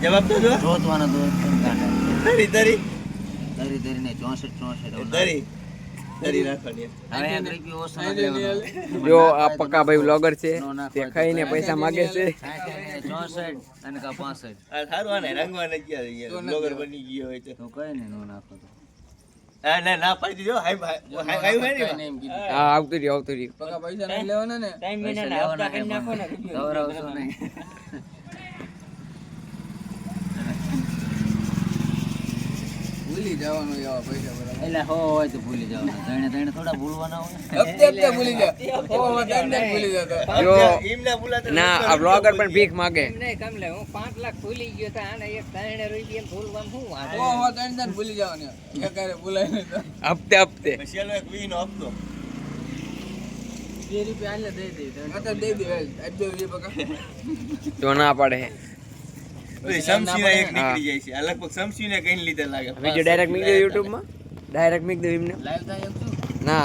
જવાબ તો જો જોતવાનો તો ધરી ધરી ધરી ધરીને 64 ધરી ધરી રાખવાની હવે એક રૂપિયો ઓછો નથી લેવાનો. જો આ પક્કા ભાઈ વ્લોગર છે તે ખાઈને પૈસા માગે છે 64 અને કા 65 આ સારું આને રંગવાને ક્યાં યાર બ્લોગર બની ગયો હોય તો તો કઈ ને નો નાખો તો હા ના પાડી દીધો હાઈ આવ્યું હે ને હા આવતું રહ્યું પકા પૈસા નહીં લેવાના ને ટાઈમ મહિના હપ્તા કરી નાખો ને ગૌરવશો નહીં. ભૂલી જવાનું એવા પૈસા બરાબર એટલે હોય તો ભૂલી જવાના. તણે થોડા ભૂલવાના હોય. હપ્તે હપ્તે ભૂલી જા ઓ તને ભૂલી જતો જો એમને બોલાતો ના આ વ્લોગર પણ ભીખ માગે નહીં કમલે હું 5 લાખ ભૂલી ગયો તો આને એક 3 રૂપિયા ભૂલવામાં શું વાંધો? ઓ તને ભૂલી જવાનું એકારે ભૂલાય નહીં તો હપ્તે હપ્તે પછીનો એક વીનો હપ્તો 2 રૂપિયા આલે દે દે તો દે દે આજ દે પકા જો ના પડે ઓય સમસીને એક નીકળી જાય છે આ લગભગ સમસીને કઈ લીધે લાગે વિડિયો ડાયરેક્ટ મૂકી દો YouTube માં ડાયરેક્ટ મૂકી દો એમને લાઈવ થાય એમ શું